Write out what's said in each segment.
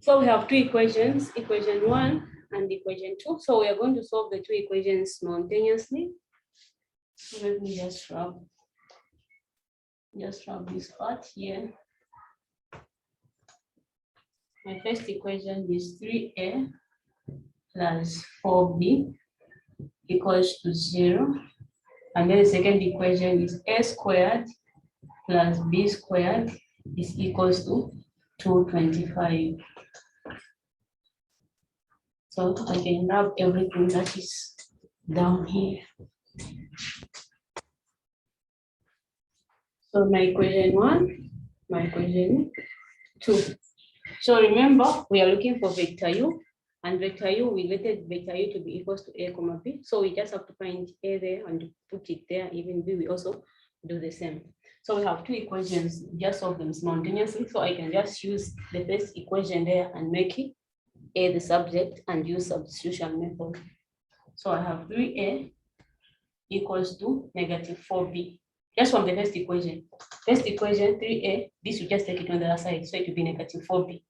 So we have two equations, equation 1 and equation 2. So we are going to solve the two equations simultaneously. So let me just rub this part here. My first equation is 3a plus 4b equals to 0. And then the second equation is a squared plus b squared is equals to 225. So I can rub everything that is down here. So my equation 1, my equation 2. So remember, we are looking for vector u, and vector u, we related vector u to be equals to a comma b. So we just have to find a there and put it there. Even b, we also do the same. So we have two equations, just solve them simultaneously. So I can just use the first equation there and make it a the subject and use substitution method. So I have 3a equals to negative 4b. Just from the first equation. First equation, 3a, this will just take it on the other side, so it will be negative 4b.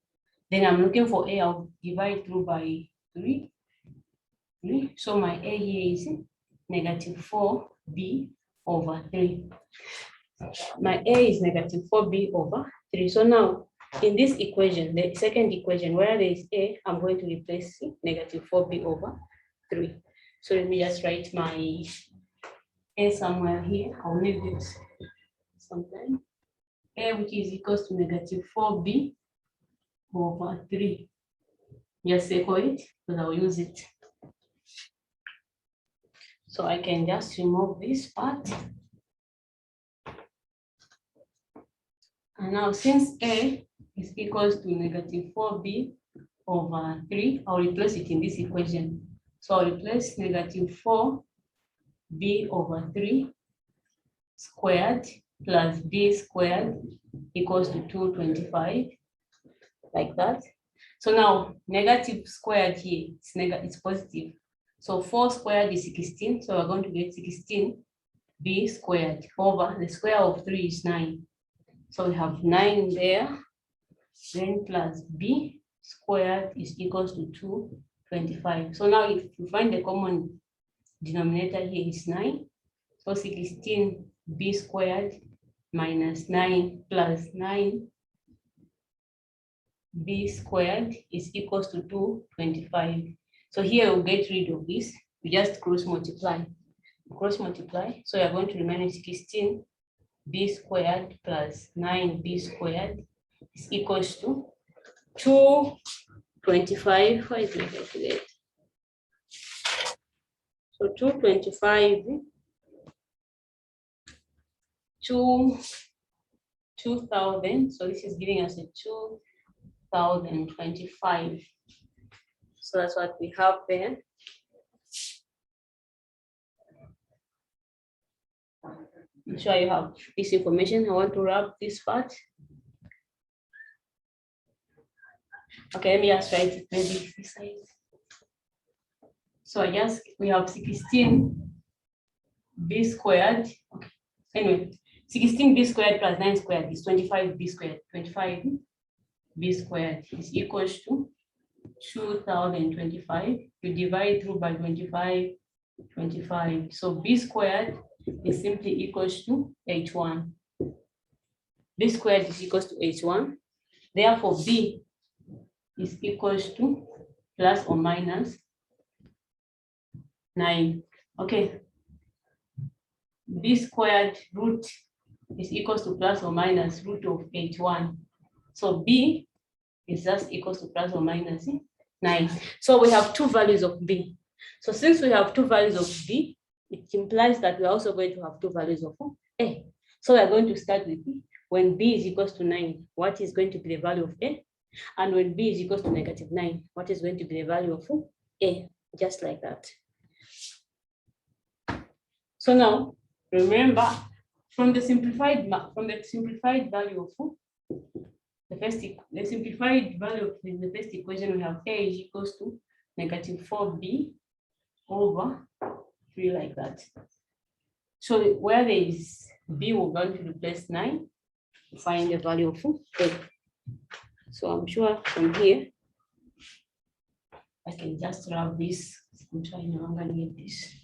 Then I'm looking for a, I'll divide through by 3. So my a here is negative 4b over 3. My a is negative 4b over 3. So now, in this equation, the second equation, where there is a, I'm going to replace negative 4b over 3. So let me just write my a somewhere here. I'll leave it sometime. A, which is equals to negative 4b over 3. Just circle it because I'll use it. So I can just remove this part. And now since a is equals to negative 4b over 3, I'll replace it in this equation. So I'll replace negative 4b over 3 squared plus b squared equals to 225, like that. So now negative squared here, it's positive. So 4 squared is 16, so we're going to get 16b squared over the square of 3 is 9. So we have 9 there, then plus b squared is equals to 225. So now if you find the common denominator here is 9, so 16b squared minus 9 plus 9b squared is equals to 225. So here we'll get rid of this. We just cross multiply. So you're going to remain 16b squared plus 9b squared is equals to 225. Why is it calculate? So 225 to 2000. So this is giving us a 2025. So that's what we have there. I'm sure you have this information. I want to wrap this part. Okay, let me just write it maybe this side. So we have 16b squared. Okay. Anyway, 16b squared plus 9 squared is 25b squared. 25b squared is equals to 2025. You divide through by 25. So b squared is simply equals to h1. B squared is equals to h1. Therefore, b is equals to plus or minus 9. Okay. B squared root is equals to plus or minus root of h1. So b is just equals to plus or minus 9. So we have two values of b. So since we have two values of b, it implies that we're also going to have two values of a. So we're going to start with when b is equals to 9, what is going to be the value of a? And when b is equals to negative 9, what is going to be the value of a? Just like that. So now, remember, from the simplified value of the simplified value of the first equation, we have a is equals to negative 4b over 3, like that. So where there is b, we're going to replace 9 to find the value of a. So I'm sure from here I can just rub this. I'm trying to get this.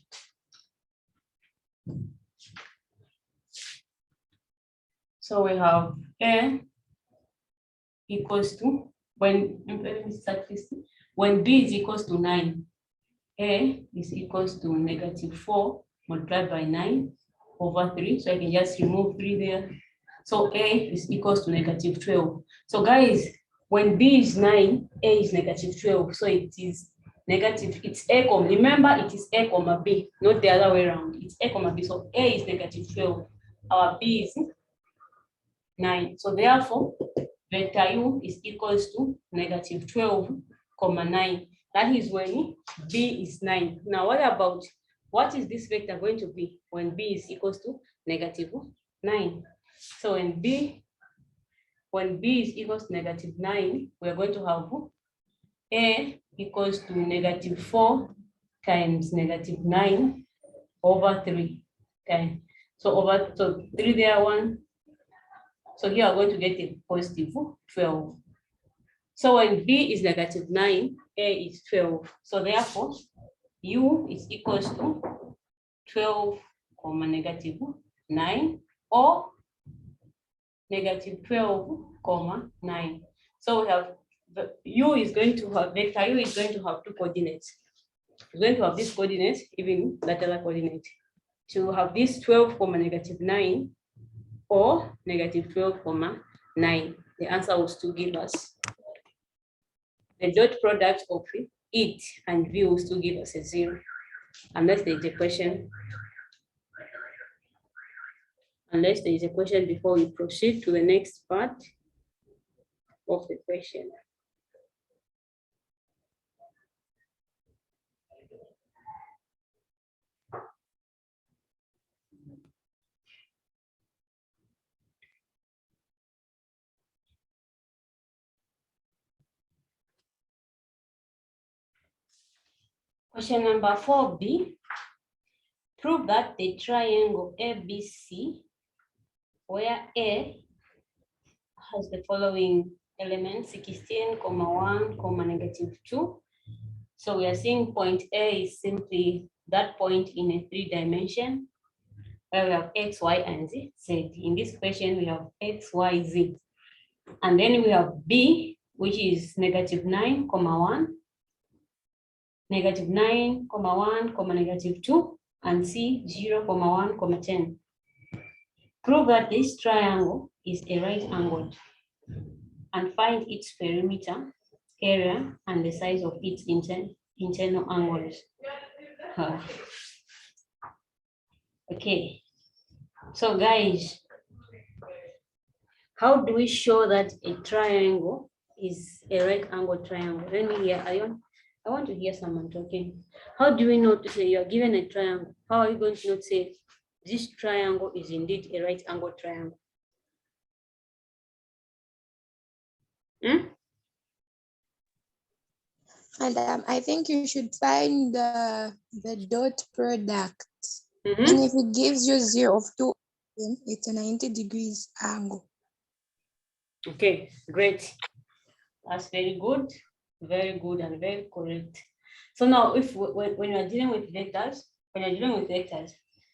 So we have A equals to, when B is equals to 9, A is equals to -4 multiplied by 9 over 3. So I can just remove 3 there. So A is equals to -12. So guys, when B is 9, A is -12. So it is negative, it's A comma, remember it is A comma B, not the other way around. It's A comma B. So A is -12. Our B is 9. So therefore, vector U is equals to -12, 9. That is when B is 9. Now, what is this vector going to be when B is equals to -9? So when B is equals to -9, we're going to have A equals to -4 times -9 over 3. Okay. So 3 there, 1. So here we're going to get a positive 12. So when B is -9, A is 12. So therefore, U is equals to 12, -9 or -12, 9. So we have vector U is going to have 2 coordinates. It's going to have this coordinate, even lateral coordinate. To have this 12, -9 or -12, 9. The answer was to give us the dot product of it and V was to give us a 0. Unless there is a question. Unless there is a question before we proceed to the next part of the question. Question number 4B. Prove that the triangle ABC, where A has the following elements, 16, 1, -2. So we are seeing point A is simply that point in a 3-dimension where we have X, Y, and Z. In this question, we have X, Y, Z. And then we have B, which is -9, 1, -9, 1, -2, and C, 0, 1, 10. Prove that this triangle is a right angle and find its perimeter, area, and the size of its internal angles. Okay, so guys, how do we show that a triangle is a right angle triangle? Let me hear. I want to hear someone talking. How do we know to say you are given a triangle? How are you going to not say this triangle is indeed a right angle triangle? Madam, I think you should find the dot product. And if it gives you 0 of 2, it's a 90 degrees angle. Okay, great. That's very good and very correct. So now, if when you are dealing with vectors,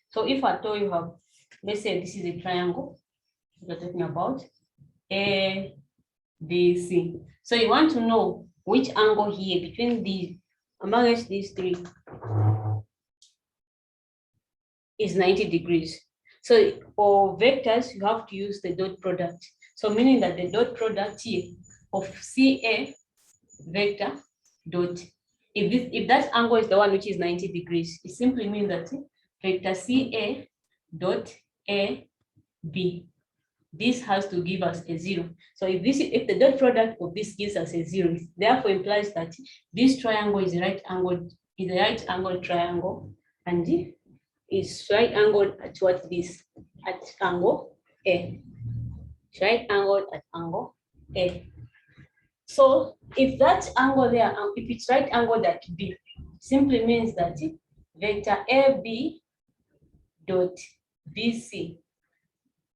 so if at all you have, let's say this is a triangle we're talking about, A, B, C. So you want to know which angle here between these, amongst these 3, is 90 degrees. So for vectors, you have to use the dot product. So meaning that the dot product here of CA vector dot, if that angle is the one which is 90 degrees, it simply means that vector CA dot AB, this has to give us a 0. So if the dot product of this gives us a 0, therefore implies that this triangle is a right angle triangle, and is right angled at what this at angle A. Right angled at angle A. So if that angle there, if it's right angled at B, simply means that vector AB dot BC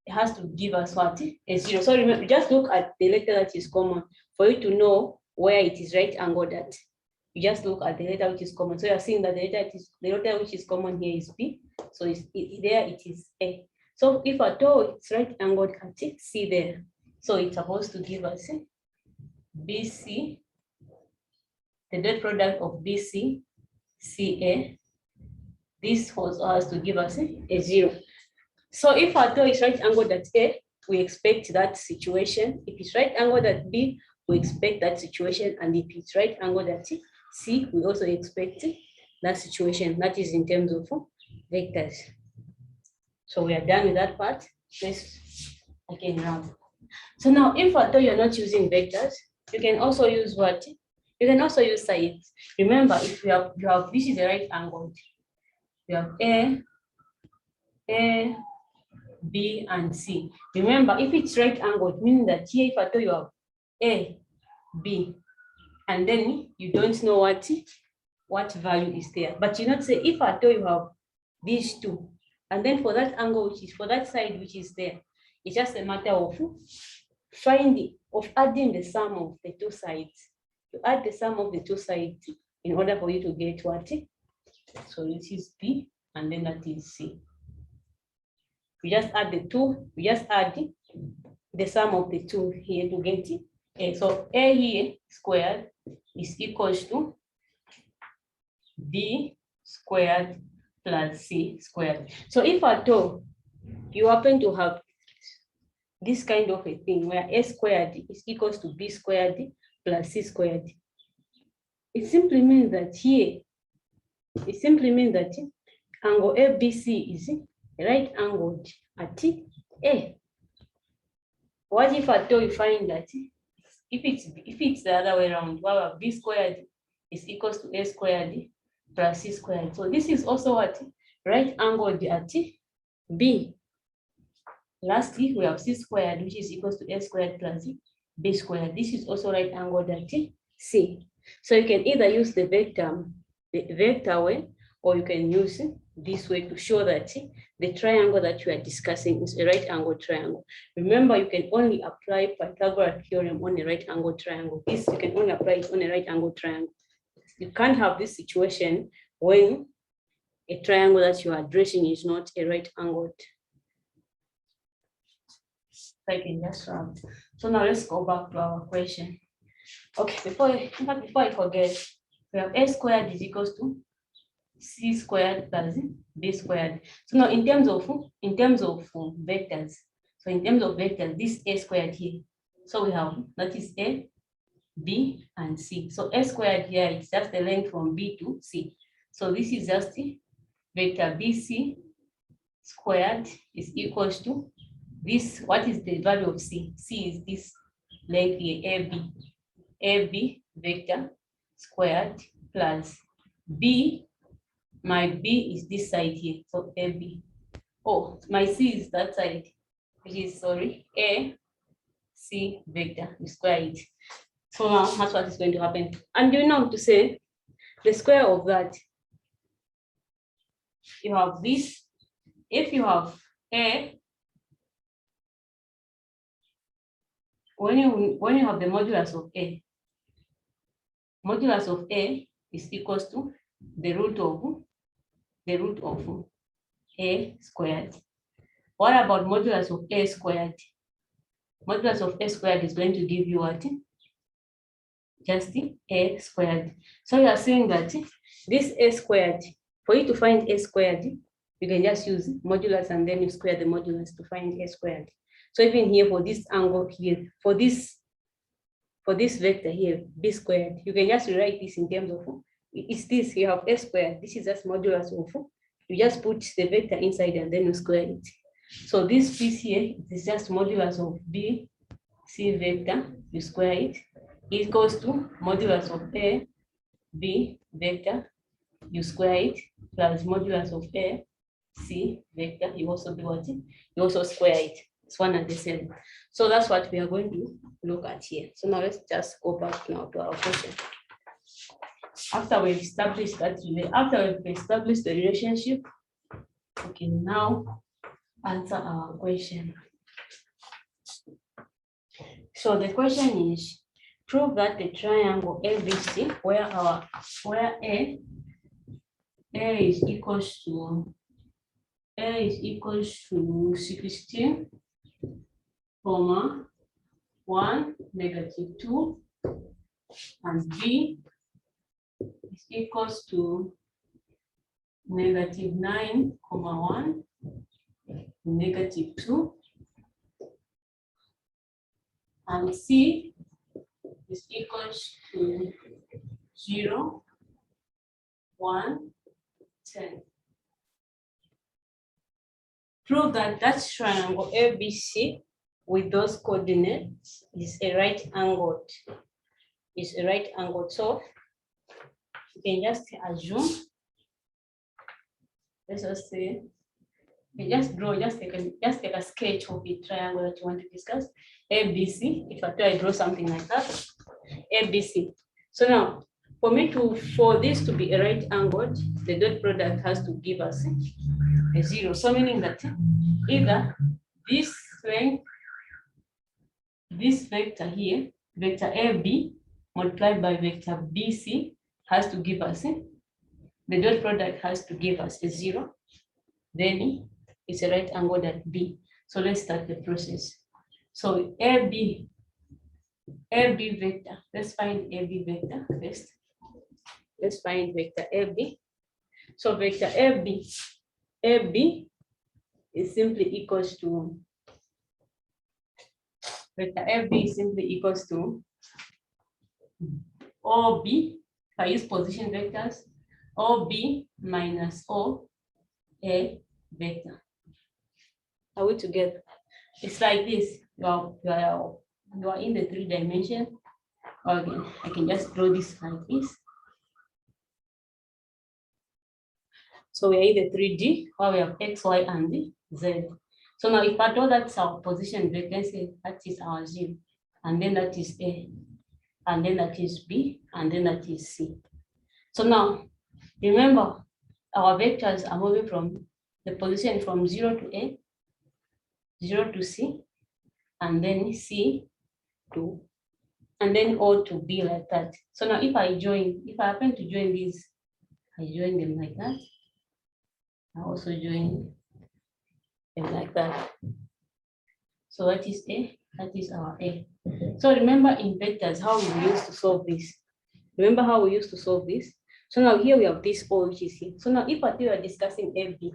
has to give us what? A 0. So remember, just look at the letter that is common for you to know where it is right angled at. you just look at the letter which is common. So you're seeing that the letter which is common here is B. So there it is A. So if at all it's right angled at C there, so it's supposed to give us BC, the dot product of BC, CA. This has to give us a 0. So if at all it's right angled at A, we expect that situation. If it's right angled at B, we expect that situation. And if it's right angled at C, we also expect that situation. That is in terms of vectors. So we are done with that part. Let's again round. So now, if at all you're not using vectors, you can also use what? You can also use sides. Remember, if you have this is the right angle. You have A, B, and C. Remember, if it's right angled, meaning that here, if at all you have A, B, and then you don't know what value is there. But you not say if at all you have these two, and then for that angle, which is for that side which is there, it's just a matter of adding the sum of the two sides. You add the sum of the two sides in order for you to get what? So this is B, and then that is C. We just add the two, we just add the sum of the two here to get A. So A here squared is equals to B squared plus C squared. So if at all you happen to have this kind of a thing where A squared is equals to B squared plus C squared, it simply means that here, angle ABC is right angled at A. What if at all you find that if it's the other way around, well, B squared is equals to A squared plus C squared. So this is also what? Right angled at B. Lastly, we have C squared, which is equals to A squared plus B squared. This is also right angled at C. So you can either use the vector way, or you can use this way to show that the triangle that you are discussing is a right angled triangle. Remember, you can only apply Pythagorean theorem on a right angled triangle. This you can only apply it on a right angled triangle. You can't have this situation when a triangle that you are addressing is not a right angled. I can just round. So now let's go back to our question. Okay, before I forget, we have A squared is equals to C squared plus B squared. So now in terms of vectors, this A squared here. So we have that is A, B, and C. So A squared here is just the length from B to C. So this is just vector BC squared is equals to this. What is the value of C? C is this length here, AB vector squared plus B. My B is this side here, so AB. Oh, my C is that side, which is, sorry, A, C vector, you square it. So now that's what is going to happen. And you know to say the square of that, you have this. If you have A, when you have the modulus of A is equals to the root of A squared. What about modulus of A squared? Modulus of A squared is going to give you what? Just A squared. So you are saying that this A squared, for you to find A squared, you can just use modulus and then you square the modulus to find A squared. So even here for this angle here, for this vector here, B squared, you can just rewrite this in terms of, it's this, you have A squared, this is just modulus of, you just put the vector inside and then you square it. So this piece here is just modulus of B, C vector, you square it, equals to modulus of A, B vector, you square it, plus modulus of A, C vector, you also do what? You also square it. It's one and the same. So that's what we are going to look at here. So now let's just go back now to our question. After we've established that, after we've established the relationship, we can now answer our question. So the question is, prove that the triangle ABC, where A is equals to 16, comma 1, -2, and B is equals to -9, 1, -2, and C is equals to 0, 1, 10. Prove that that triangle ABC with those coordinates is a right angled. So you can just assume, let's just say, you just take a sketch of the triangle that you want to discuss. ABC, if I draw something like that, ABC. So now, for this to be a right angled, the dot product has to give us a 0. So meaning that either this length, this vector here, vector AB multiplied by vector BC has to give us, the dot product has to give us a 0. Then it's a right angle at B. So let's start the process. So AB vector, let's find AB vector first. Let's find vector AB. So vector AB is simply equals to, vector AB is simply equals to OB, if I use position vectors, OB minus OA vector. Are we together? It's like this. You are in the 3 dimension. Okay, I can just draw this like this. So we are in the 3D where we have X, Y, and Z. So now if I draw that's our position vector, say that is our 0, and then that is A, and then that is B, and then that is C. So now remember our vectors are moving from the position from 0 to A, 0 to C, and then C to, and then O to B, like that. So now if I happen to join these, I join them like that. I also join them like that. So that is A, that is our A. So remember in vectors how we used to solve this. Remember how we used to solve this? So now here we have this O, which is here. So now if we are discussing AB,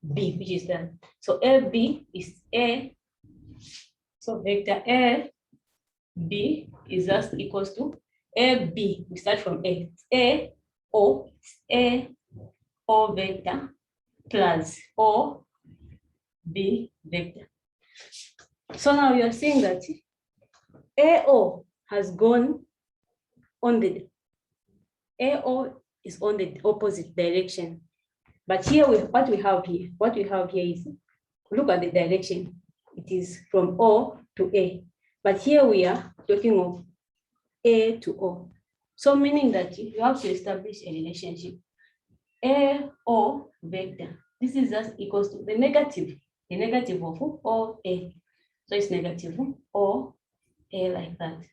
which is that. So AB is A. So vector AB is just equals to AB. We start from A. O vector plus O B vector. So now you are seeing that AO has gone on the, AO is on the opposite direction. But here what we have here is, look at the direction. It is from O to A. But here we are talking of A to O. So meaning that you have to establish a relationship. AO vector. This is just equals to the negative of OA. So it's negative OA like that.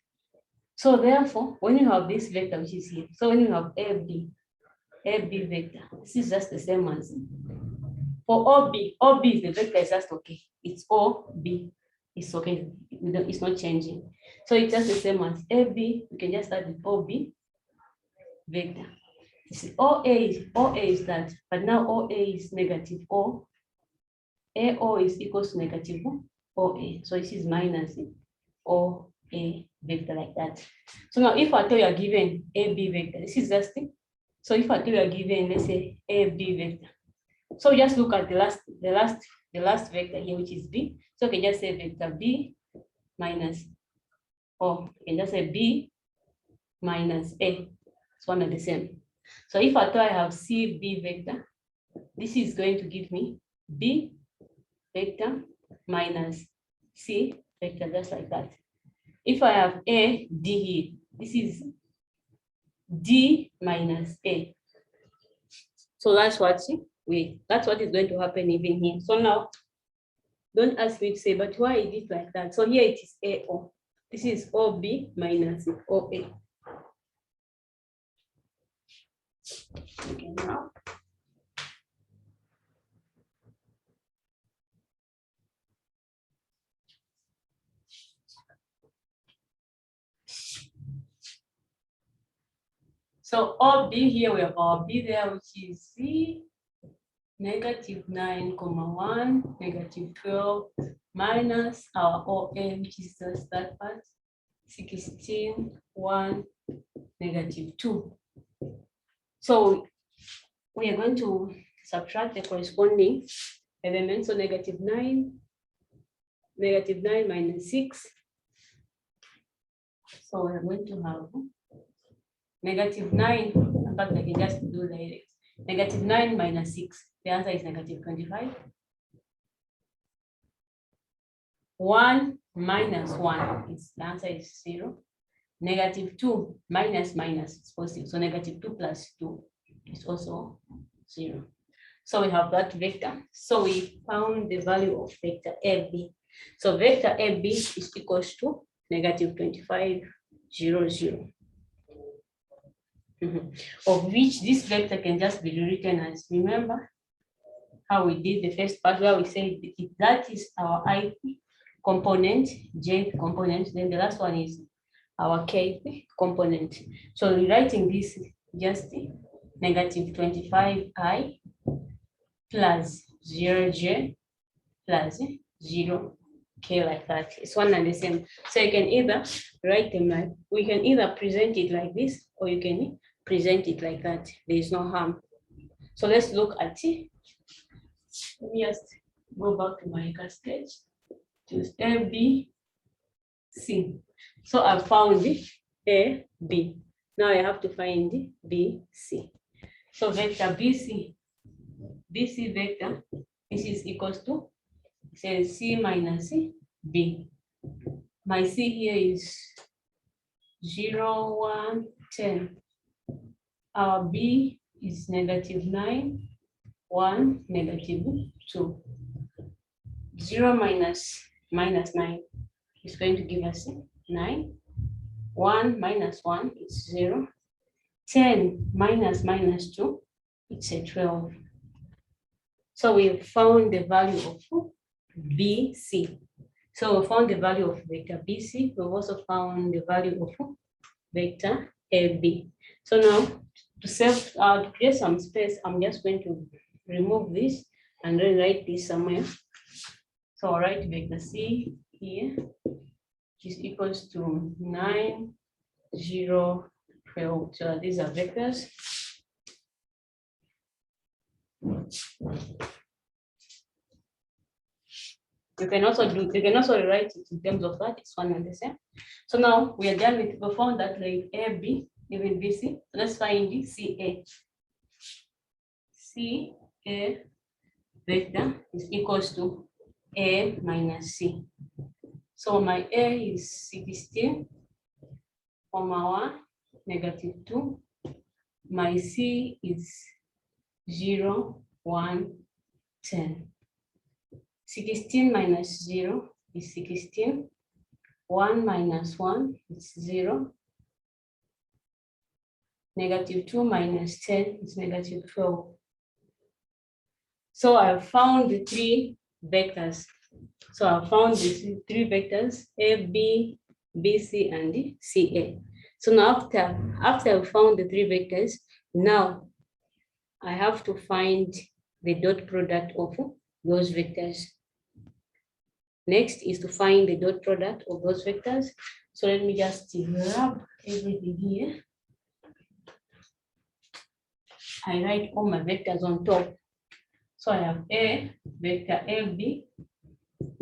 So therefore, when you have this vector which is here, so when you have AB vector, this is just the same as for OB is the vector is just okay. It's OB. It's okay. It's not changing. So it's just the same as AB. You can just start with OB vector. OA is that, but now OA is negative O. AO is equals to negative OA. So this is minus OA vector like that. So now if I tell you are given AB vector, this is just it. So if I tell you are given, let's say AB vector. So just look at the last vector here, which is B. So you can just say vector B minus O. You can just say B minus A. It's one and the same. So if I tell I have CB vector, this is going to give me B vector minus C vector, just like that. If I have A, D here, this is D minus A. So that's what is going to happen even here. So now, don't ask me to say, but why is it like that? So here it is AO. This is OB minus OA. Okay, now. So OB here, we have our B there, which is C, -9, 1, -12, minus our OA, which is just that part, 16, 1, -2. So we are going to subtract the corresponding elements. So -9 minus 6. So we're going to have -9. In fact, I can just do direct. -9 minus 6. The answer is -25. 1 minus 1 is the answer is 0. -2 minus is positive. So -2 plus 2 is also 0. So we have that vector. So we found the value of vector AB. So vector AB is equals to -25, 0, 0. Of which this vector can just be rewritten as, remember how we did the first part where we said that is our ith component, jth component, then the last one is our kth component. So rewriting this just -25i plus 0j plus 0k, like that. It's one and the same. So you can either write them like, we can either present it like this, or you can present it like that. There is no harm. So let's look at it. Let me just go back to my cascade to A, B, C. So I found A, B. Now I have to find B, C. So vector BC vector, this is equals to, says C minus B. My C here is 0, 1, 10. Our B is -9, 1, -2. 0 minus -9 is going to give us 9. 1 minus 1 is 0. 10 minus -2, it's a 12. So we found the value of BC. So we found the value of vector BC. We've also found the value of vector AB. So now to create some space, I'm just going to remove this and then write this somewhere. So I'll write vector C here, which is equals to 9, 0, 12. So these are vectors. You can also write it in terms of that. It's one and the same. So now we are done with, we found that like AB, even BC. So let's find the CA. CA vector is equals to A minus C. So my A is 16, -1, -2. My C is 0, 1, 10. 16 minus 0 is 16. 1 minus 1 is 0. -2 minus 10 is -12. So I've found the three vectors. So I found these three vectors, A, B, BC, and CA. So now after I found the three vectors, now I have to find the dot product of those vectors. Next is to find the dot product of those vectors. So let me just grab everything here. I write all my vectors on top. So I have A, vector AB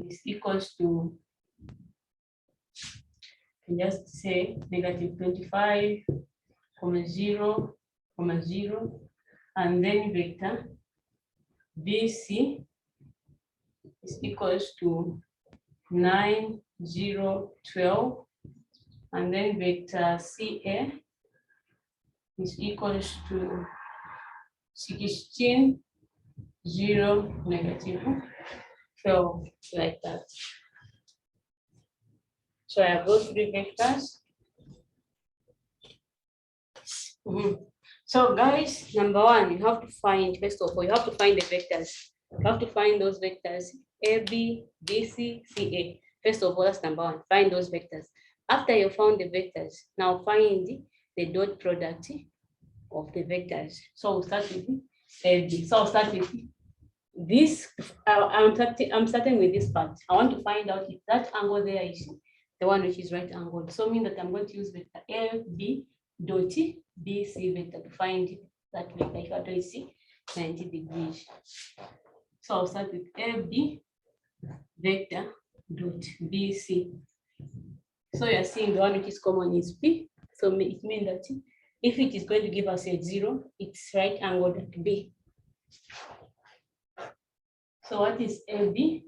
is equals to, just say -25, 0, 0, and then vector BC is equals to 9, 0, 12, and then vector CA is equals to 16, 0, -12, like that. So I have those three vectors. So guys, number one, you have to find, first of all, you have to find the vectors. You have to find those vectors, A, B, B, C, C, A. First of all, that's number one, find those vectors. After you found the vectors, now find the dot product of the vectors. So we'll start with A, B. So I'll start with this. I'm starting with this part. I want to find out if that angle there is the one which is right angle. So mean that I'm going to use vector A, B, dot B, C vector to find that vector if I don't see 90 degrees. So I'll start with A, B vector dot B, C. So you're seeing the one which is common is B. So it means that if it is going to give us a 0, it's right angled at B. So what is AB?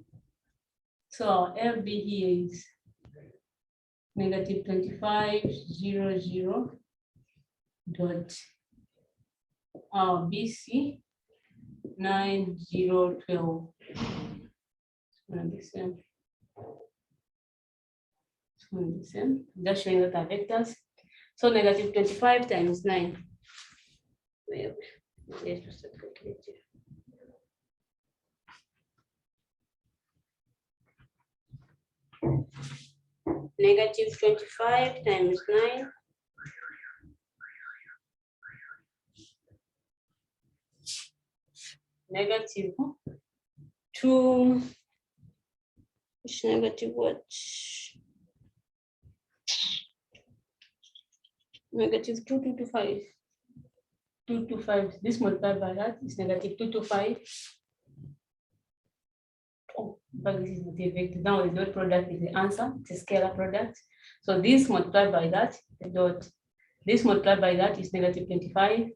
So our AB here is negative 25, 0, 0 dot our BC 9, 0, 12. Just showing that our vectors. So negative 25 times 9. Negative 25 times 9. Negative 2. Which negative what? Negative 225. 225. This multiplied by that is negative 225. Oh, but this is not a vector. Now the dot product is the answer. It's a scalar product. So this multiplied by that, the dot. This multiplied by that is negative 25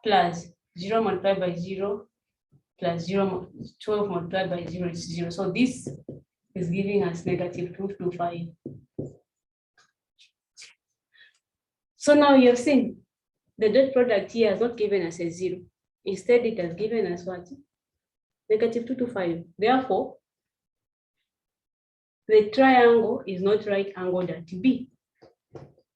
plus 0 multiplied by 0 plus 0, 12 multiplied by 0 is 0. So this is giving us negative 225. So now you have seen the dot product here has not given us a 0. Instead, it has given us what? Negative 225. Therefore, the triangle is not right angled at B.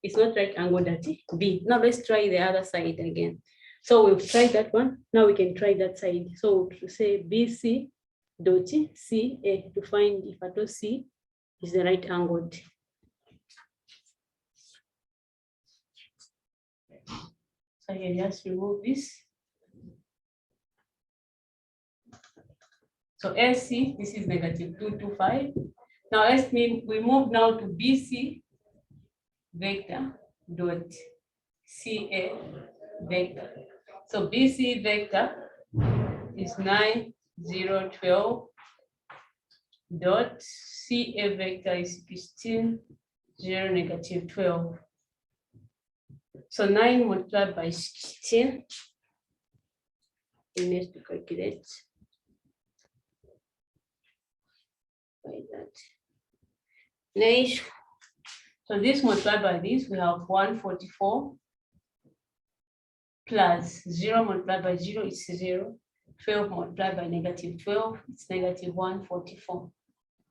It's not right angled at B. Now let's try the other side again. So we've tried that one. Now we can try that side. So to say BC dot CA to find if at all C is the right angled. So I can just remove this. So AC, this is negative 225. Now let's we move now to BC vector dot CA vector. So BC vector is 9, 0, 12 dot CA vector is 16, 0, negative 12. So 9 multiplied by 16, we need to calculate by that. Nice. So this multiplied by this, we have 144 plus 0 multiplied by 0 is 0. 12 multiplied by negative 12, it's negative 144.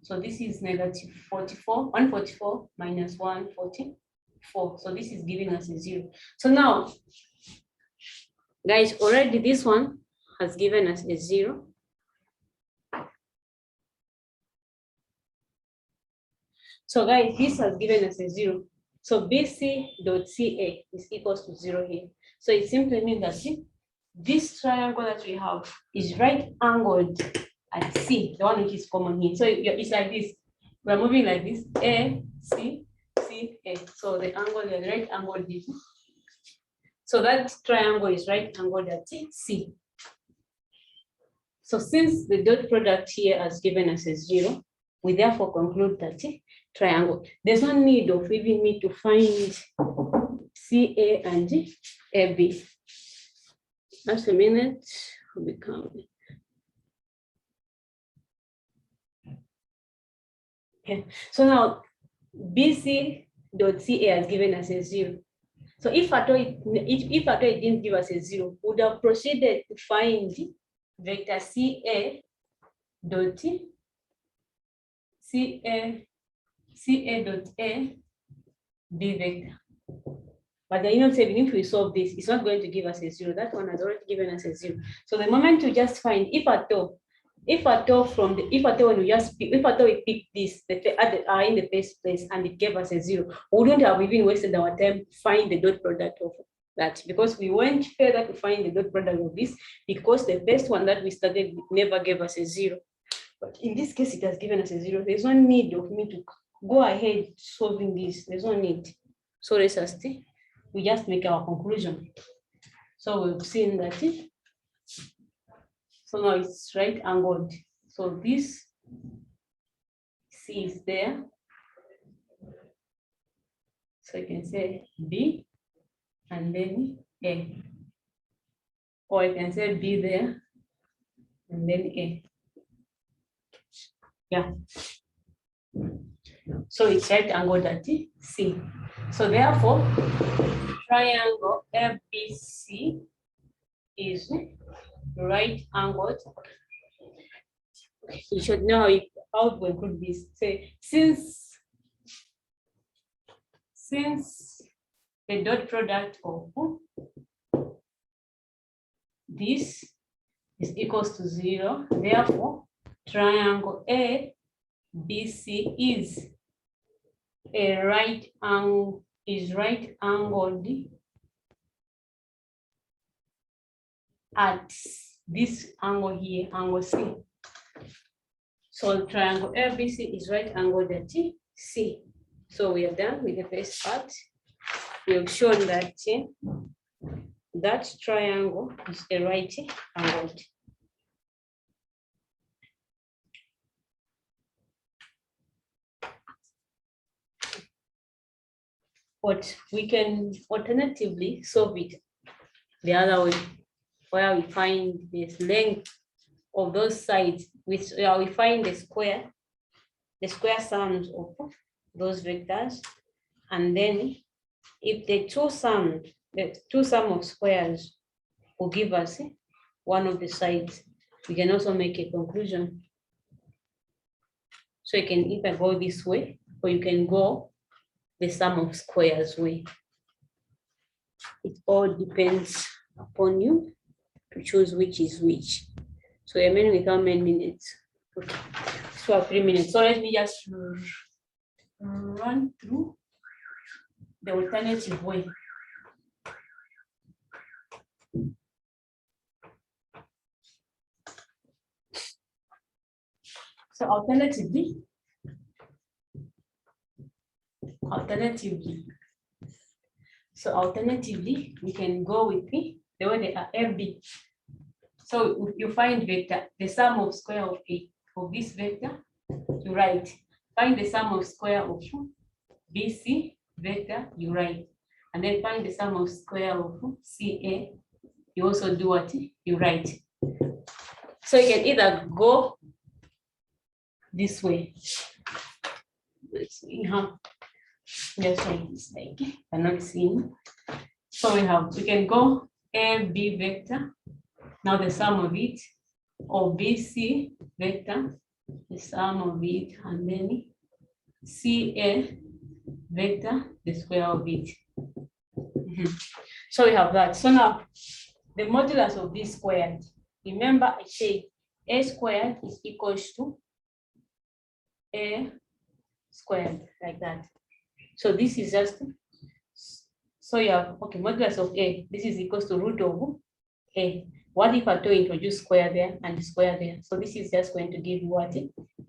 So this is negative 44, 144 minus 144. So this is giving us a 0. So now, guys, already this one has given us a 0. So guys, this has given us a 0. So BC.CA is equals to 0 here. So it simply means that this triangle that we have is right angled at C, the one which is common here. So it's like this. We're moving like this, A, C, C, A. So the angle is right angled here. So that triangle is right angled at C. So since the dot product here has given us a 0, we therefore conclude that triangle. There's no need of even me to find CA and AB. Just a minute, will become. Okay, so now BC.CA has given us a 0. So if at all it didn't give us a 0, we would have proceeded to find vector CA dot CA CA dot A, B vector. But then you know, even if we solve this, it's not going to give us a 0. That one has already given us a 0. So the moment you just find, if at all when we just pick, if at all we pick this in the first place and it gave us a 0, we wouldn't have even wasted our time to find the dot product of that, because we went further to find the dot product of this, because the first one that we started never gave us a 0. But in this case, it has given us a 0. There's no need of me to go ahead solving this. There's no need. So let's just see. We just make our conclusion. So we've seen that. So now it's right angled. So this C is there. So you can say B and then A. Or I can say B there and then A. Yeah. So it's right angled at C. So therefore, triangle FBC is right angled. You should know how to include this. Say, since the dot product of this is equals to 0, therefore triangle ABC is a right angled at this angle here, angle C. So triangle ABC is right angled at C. So we are done with the first part. We have shown that that triangle is a right angled. But we can alternatively solve it the other way, where we find this length of those sides, which we find the square sums of those vectors, and then if the two sum of squares will give us one of the sides, we can also make a conclusion. So you can either go this way, or you can go the sum of squares way. It all depends upon you to choose which is which. So I mean, with how many minutes? Okay, so 3 minutes. So let me just run through the alternative way. So alternatively, we can go with the way they are FB. So you find vector, the sum of square of A of this vector, you write. Find the sum of square of BC vector, you write. And then find the sum of square of CA, you also do what? You write. So you can either go this way. Let's see how. Just like this, like cannot see. So we can go AB vector. Now the sum of it, or BC vector, the sum of it, and then CA vector, the square of it. So we have that. So now the modulus of this squared. Remember, I said A squared is equals to A squared, like that. So this is just, so you have, okay, modulus of A, this is equals to root of A. What if I introduce square there and square there? So this is just going to give you what?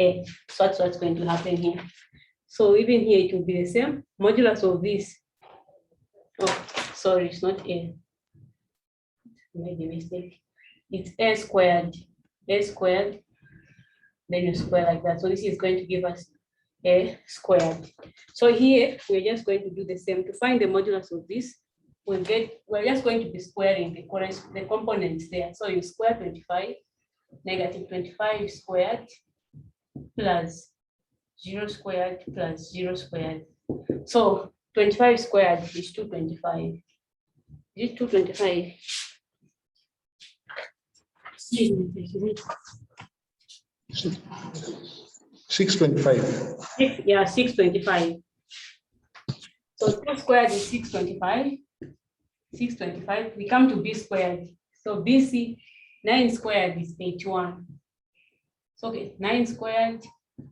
A. So that's what's going to happen here. So even here, it will be the same. Modulus of this. Oh, sorry, it's not A. Made a mistake. It's A squared. A squared. Then you square like that. So this is going to give us A squared. So here, we're just going to do the same. To find the modulus of this, we're just going to be squaring the components there. So you square 25, negative 25 squared plus 0 squared plus 0 squared. So 25 squared is 225. Is it 225? 625. Yeah, 625. So 2 squared is 625. 625. We come to b squared. So BC, 9 squared is 81. So okay, 9 squared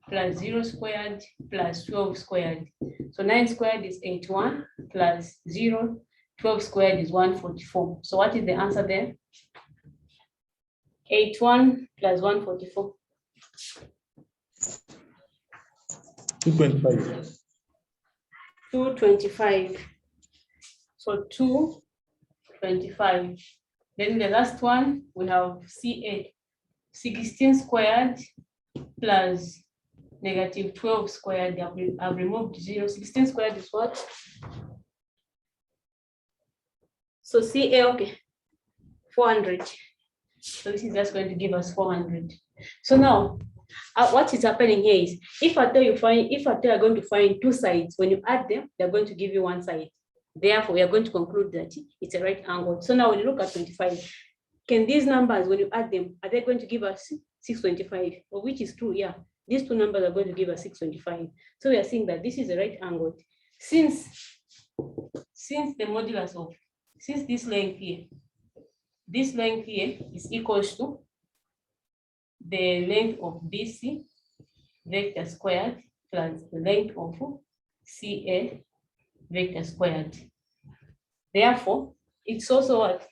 plus 0 squared plus 12 squared. So 9 squared is 81 plus 0, 12 squared is 144. So what is the answer there? 81 plus 144. 225. 225. So 225. Then the last one, we have CA, 16 squared plus negative 12 squared. I've removed 0. 16 squared is what? So CA, okay, 400. So this is just going to give us 400. So now, what is happening here is, if I tell you are going to find two sides, when you add them, they're going to give you one side. Therefore, we are going to conclude that it's a right angle. So now when you look at 25, can these numbers, when you add them, are they going to give us 625? Or which is true, yeah. These two numbers are going to give us 625. So we are saying that this is a right angle. Since the modulus of, since this length here is equals to the length of BC vector squared plus the length of CA vector squared. Therefore, it's also what?